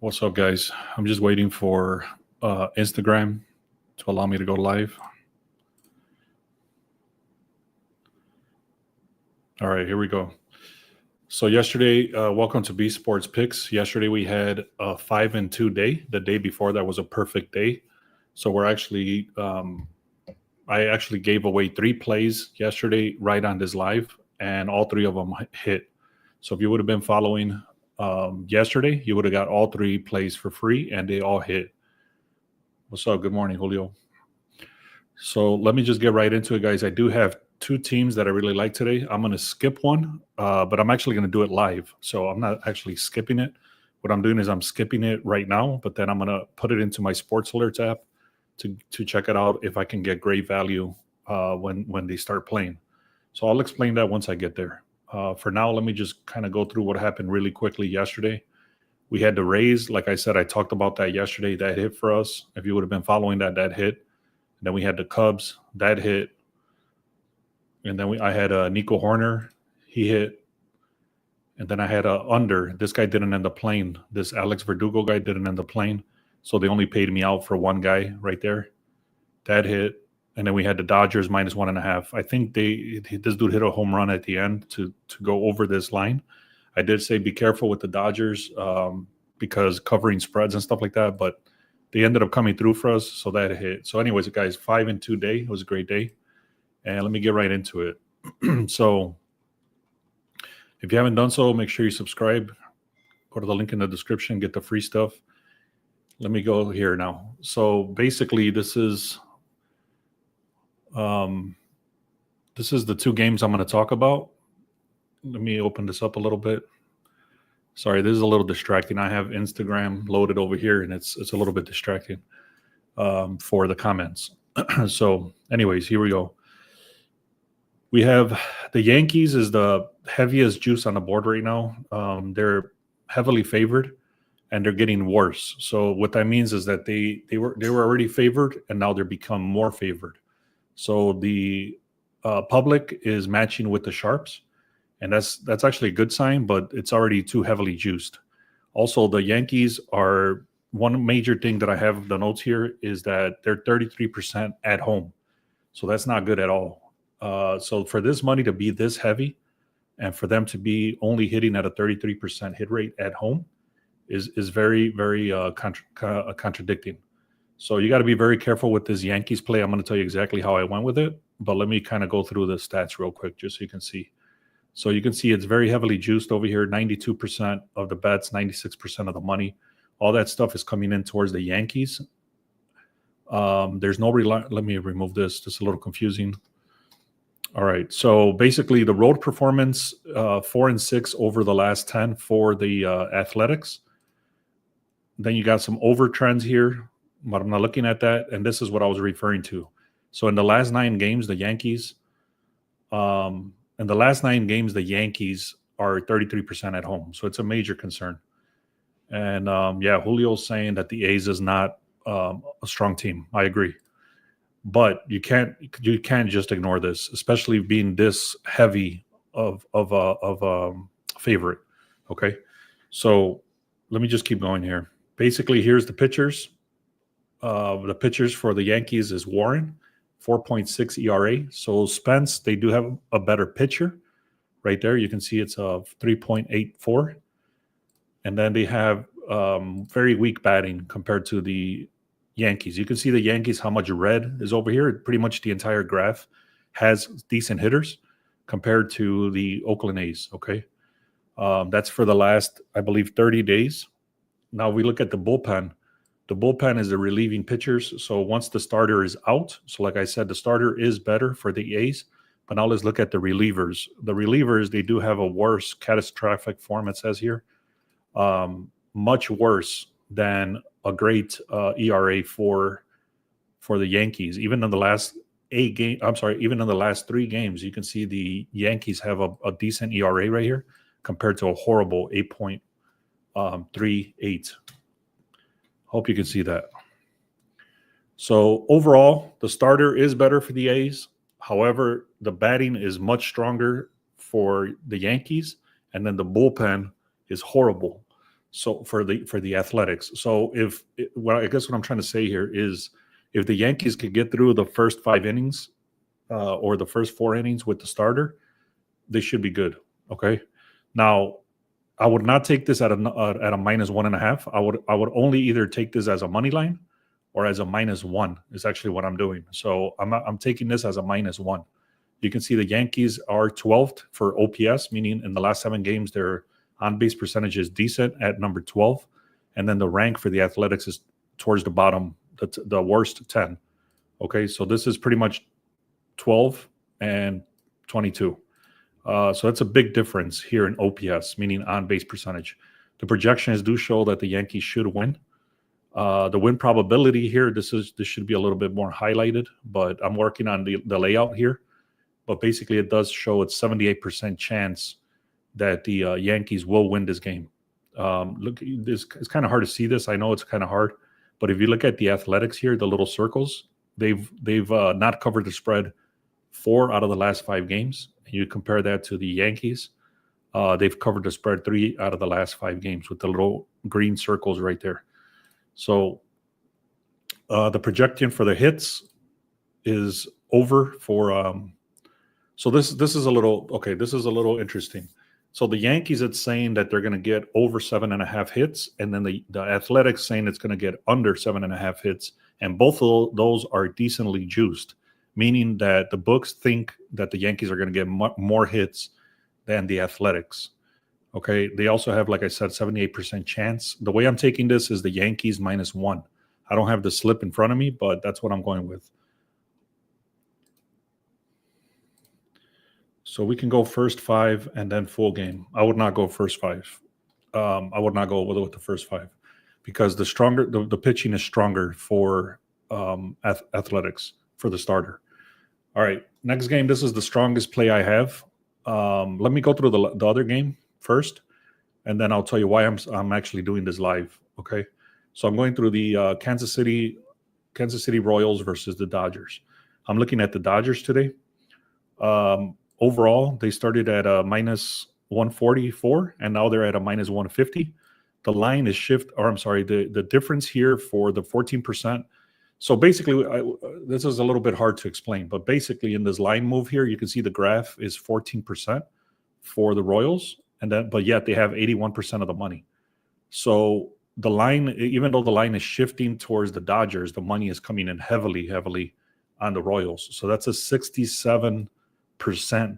What's up, guys? I'm just waiting for Instagram to allow me to go live. All right, here we go. So yesterday, welcome to B Sports Picks. Yesterday we had a 5-2 day. The day before that was a perfect day. So we're actually, I actually gave away 3 plays yesterday right on this live, and all 3 of them hit. So if you would have been following yesterday, you would have got all 3 plays for free, and they all hit. What's up? Good morning, Julio. So let me just get right into it, guys. I do have 2 teams that I really like today. I'm going to skip one, but I'm actually going to do it live. So I'm not actually skipping it. What I'm doing is I'm skipping it right now, but then I'm going to put it into my Sports Alerts app to check it out if I can get great value when they start playing. So I'll explain that once I get there. For now, let me just kind of go through what happened really quickly yesterday. We had the Rays. Like I said, I talked about that yesterday. That hit for us. If you would have been following that hit. Then we had the Cubs. That hit. And then I had Nico Horner. He hit. And then I had a under. This guy didn't end up playing. This Alex Verdugo guy didn't end up playing. So they only paid me out for one guy right there. That hit. And then we had the Dodgers -1.5. I think this dude hit a home run at the end to go over this line. I did say be careful with the Dodgers because covering spreads and stuff like that. But they ended up coming through for us, so that hit. So anyways, guys, 5-2 day. It was a great day. And let me get right into it. So if you haven't done so, make sure you subscribe. Go to the link in the description, get the free stuff. Let me go here now. So basically, this is the 2 games I'm going to talk about. Let me open this up a little bit. Sorry, this is a little distracting. I have Instagram loaded over here, and it's a little bit distracting for the comments. So anyways, here we go. We have the Yankees is the heaviest juice on the board right now. They're heavily favored, and they're getting worse. So what that means is that they were already favored, and now they're become more favored. So the public is matching with the sharps. And that's actually a good sign, but it's already too heavily juiced. Also, the Yankees are one major thing that I have the notes here is that they're 33% at home. So that's not good at all. So for this money to be this heavy and for them to be only hitting at a 33% hit rate at home is very, very contradicting. So you got to be very careful with this Yankees play. I'm going to tell you exactly how I went with it, but let me kind of go through the stats real quick just so you can see. So you can see it's very heavily juiced over here, 92% of the bets, 96% of the money. All that stuff is coming in towards the Yankees. There's no let me remove this. Just a little confusing. All right. So basically the road performance, 4-6 over the last 10 for the Athletics. Then you got some over trends here, but I'm not looking at that. And this is what I was referring to. So in the last 9 games, the Yankees in the last 9 games, the Yankees are 33% at home. So it's a major concern. And, Julio's saying that the A's is not a strong team. I agree. But you can't just ignore this, especially being this heavy of a favorite. Okay? So let me just keep going here. Basically, here's the pitchers. The pitchers for the Yankees is Warren. 4.6 ERA. So Spence, they do have a better pitcher right there. You can see it's a 3.84. And then they have very weak batting compared to the Yankees. You can see the Yankees, how much red is over here. Pretty much the entire graph has decent hitters compared to the Oakland A's. Okay. That's for the last, I believe, 30 days. Now we look at the bullpen. The bullpen is the relieving pitchers. So once the starter is out, so like I said, the starter is better for the A's. But now let's look at the relievers. The relievers, they do have a worse catastrophic form, it says here. Much worse than a great ERA for the Yankees. Even in the last 3 games, you can see the Yankees have a decent ERA right here compared to a horrible 8.38. Hope you can see that. So overall, the starter is better for the A's. However, the batting is much stronger for the Yankees, and then the bullpen is horrible. So for the Athletics. So I guess what I'm trying to say here is if the Yankees could get through the first 5 innings or the first 4 innings with the starter, they should be good. Okay. Now, I would not take this at a -1.5. I would only either take this as a money line or as a -1 is actually what I'm doing. So I'm taking this as a -1. You can see the Yankees are 12th for OPS, meaning in the last 7 games their on-base percentage is decent at number 12, and then the rank for the Athletics is towards the bottom, the worst 10. Okay, so this is pretty much 12 and 22. So that's a big difference here in OPS, meaning on-base percentage. The projections do show that the Yankees should win. The win probability here, this should be a little bit more highlighted, but I'm working on the layout here. But basically, it does show it's 78% chance that the Yankees will win this game. It's kind of hard to see this. I know it's kind of hard, but if you look at the Athletics here, the little circles, they've not covered the spread 4 out of the last 5 games. And you compare that to the Yankees, they've covered the spread 3 out of the last 5 games with the little green circles right there. So the projection for the hits is over for. So this is a little okay. This is a little interesting. So the Yankees, it's saying that they're going to get over 7.5 hits, and then the Athletics saying it's going to get under 7.5 hits, and both of those are decently juiced, meaning that the books think that the Yankees are going to get more hits than the Athletics. Okay, they also have, like I said, 78% chance. The way I'm taking this is the Yankees -1. I don't have the slip in front of me, but that's what I'm going with. So we can go first 5 and then full game. I would not go first 5. I would not go with the first 5 because the pitching is stronger for Athletics for the starter. All right, next game. This is the strongest play I have. Let me go through the other game first, and then I'll tell you why I'm actually doing this live. Okay, so I'm going through the Kansas City Royals versus the Dodgers. I'm looking at the Dodgers today. Overall, they started at a -144, and now they're at a -150. The line is the difference here for the 14%. So basically, this is a little bit hard to explain, but basically in this line move here, you can see the graph is 14% for the Royals, but yet they have 81% of the money. So the line, even though the line is shifting towards the Dodgers, the money is coming in heavily on the Royals. So that's a 67%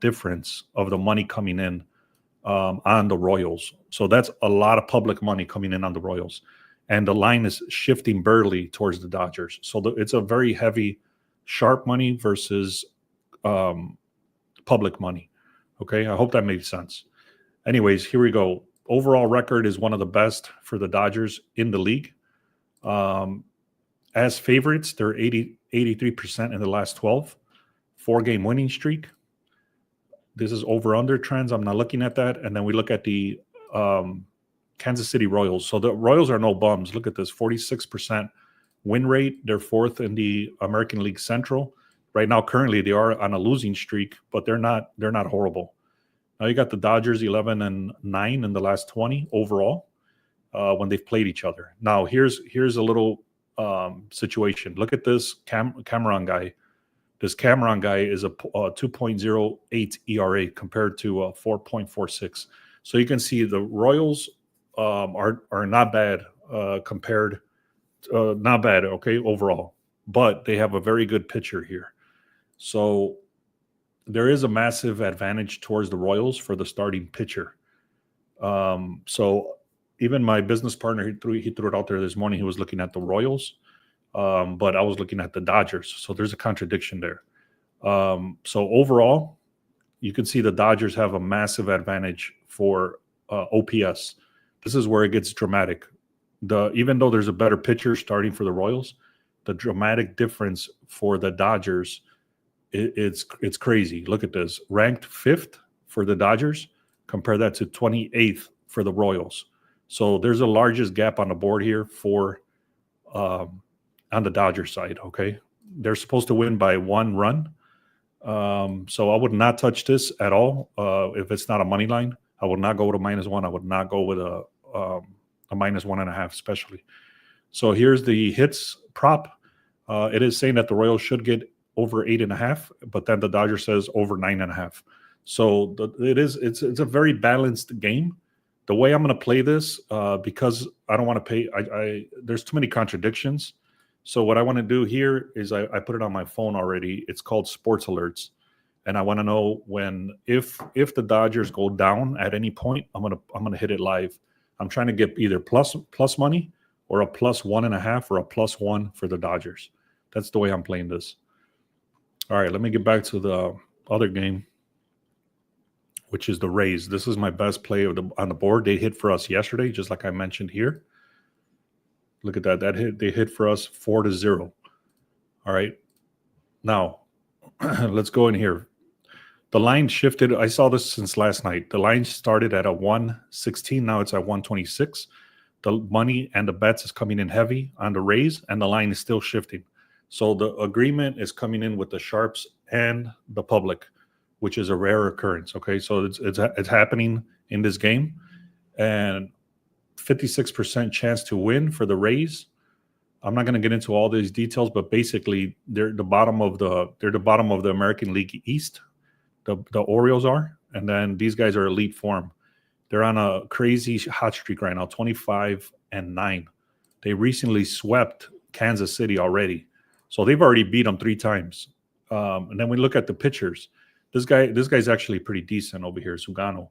difference of the money coming in on the Royals. So that's a lot of public money coming in on the Royals. And the line is shifting barely towards the Dodgers. So it's a very heavy, sharp money versus public money. Okay, I hope that makes sense. Anyways, here we go. Overall record is one of the best for the Dodgers in the league. As favorites, they're 83% in the last 12. 4-game winning streak. This is over-under trends. I'm not looking at that. And then we look at the Kansas City Royals. So the Royals are no bums. Look at this, 46% win rate. They're 4th in the American League Central. Right now, currently, they are on a losing streak, but they're not horrible. Now you got the Dodgers 11-9 in the last 20 overall when they've played each other. Now here's a little situation. Look at this Cameron guy. This Cameron guy is a 2.08 ERA compared to a 4.46. So you can see the Royals are not bad compared, not bad, okay, overall. But they have a very good pitcher here. So there is a massive advantage towards the Royals for the starting pitcher. So even my business partner, he threw it out there this morning. He was looking at the Royals. But I was looking at the Dodgers. So there's a contradiction there. So overall, you can see the Dodgers have a massive advantage for OPS. This is where it gets dramatic. Even though there's a better pitcher starting for the Royals, the dramatic difference for the Dodgers, it's crazy. Look at this. Ranked 5th for the Dodgers. Compare that to 28th for the Royals. So there's the largest gap on the board here for on the Dodgers side, okay? They're supposed to win by 1 run. So I would not touch this at all if it's not a money line. I would not go to -1. I would not go with a -1.5 especially. So here's the hits prop. It is saying that the Royals should get over 8.5, but then the Dodger says over 9.5. So it's a very balanced game. The way I'm going to play this, because I don't want to pay, there's too many contradictions. So what I want to do here is I put it on my phone already. It's called Sports Alerts, and I want to know if the Dodgers go down at any point, I'm gonna hit it live. I'm trying to get either plus money or a +1.5 or a +1 for the Dodgers. That's the way I'm playing this. All right, let me get back to the other game, which is the Rays. This is my best play on the board. They hit for us yesterday, just like I mentioned here. Look at that. They hit for us 4-0. All right. Now, let's go in here. The line shifted. I saw this since last night. The line started at a 116. Now it's at 126. The money and the bets is coming in heavy on the Rays, and the line is still shifting. So the agreement is coming in with the sharps and the public, which is a rare occurrence. Okay, so it's happening in this game, and 56% chance to win for the Rays. I'm not going to get into all these details, but basically they're the bottom of the American League East. The Orioles are, and then these guys are elite form. They're on a crazy hot streak right now, 25-9. They recently swept Kansas City already, so they've already beat them 3 times. And then we look at the pitchers. This guy's actually pretty decent over here, Sugano.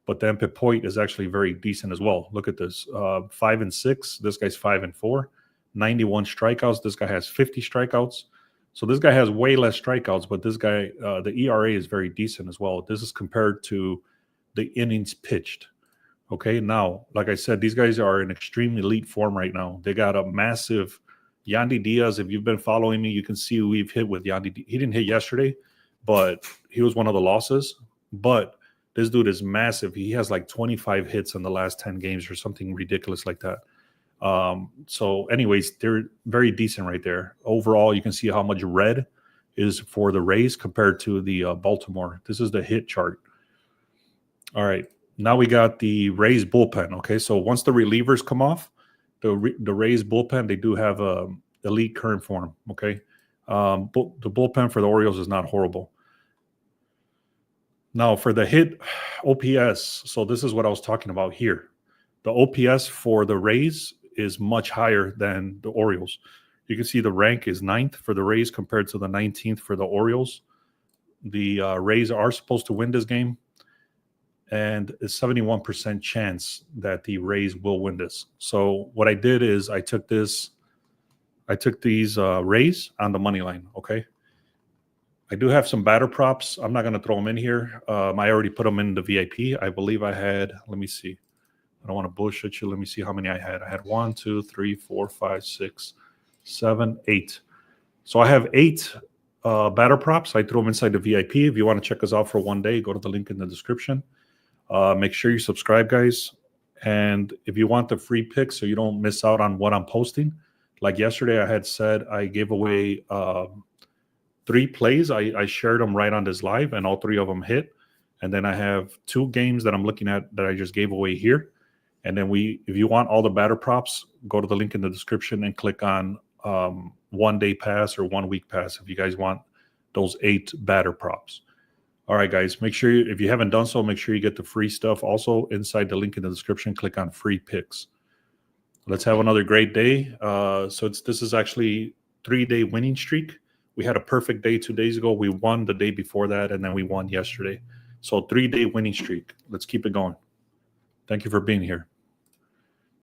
But then Pepoit is actually very decent as well. Look at this, 5-6. This guy's 5-4, 91 strikeouts. This guy has 50 strikeouts. So this guy has way less strikeouts, but this guy, the ERA is very decent as well. This is compared to the innings pitched. Okay, now, like I said, these guys are in extreme elite form right now. They got a massive Yandy Diaz. If you've been following me, you can see who we've hit with Yandy. He didn't hit yesterday, but he was one of the losses. But this dude is massive. He has like 25 hits in the last 10 games or something ridiculous like that. So anyways, they're very decent right there. Overall, you can see how much red is for the Rays compared to the Baltimore. This is the hit chart. All right. Now we got the Rays bullpen. Okay. So once the relievers come off, the Rays bullpen, they do have elite current form. Okay. The bullpen for the Orioles is not horrible. Now for the hit OPS, so this is what I was talking about here. The OPS for the Rays is much higher than the Orioles. You can see the rank is 9th for the Rays compared to the 19th for the Orioles. The Rays are supposed to win this game, and a 71% chance that the Rays will win this. So what I did is I took these Rays on the money line, okay? I do have some batter props. I'm not going to throw them in here. I already put them in the VIP. I believe I had, let me see. I don't want to bullshit you. Let me see how many I had. I had 1, 2, 3, 4, 5, 6, 7, 8. So I have 8 batter props. I threw them inside the VIP. If you want to check us out for one day, go to the link in the description. Make sure you subscribe, guys. And if you want the free picks so you don't miss out on what I'm posting, like yesterday I had said I gave away 3 plays. I shared them right on this live, and all 3 of them hit. And then I have 2 games that I'm looking at that I just gave away here. And then if you want all the batter props, go to the link in the description and click on 1 day pass or 1 week pass if you guys want those 8 batter props. All right, guys, make sure if you haven't done so, make sure you get the free stuff. Also, inside the link in the description, click on free picks. Let's have another great day. This is actually 3-day winning streak. We had a perfect day 2 days ago. We won the day before that, and then we won yesterday. So 3-day winning streak. Let's keep it going. Thank you for being here.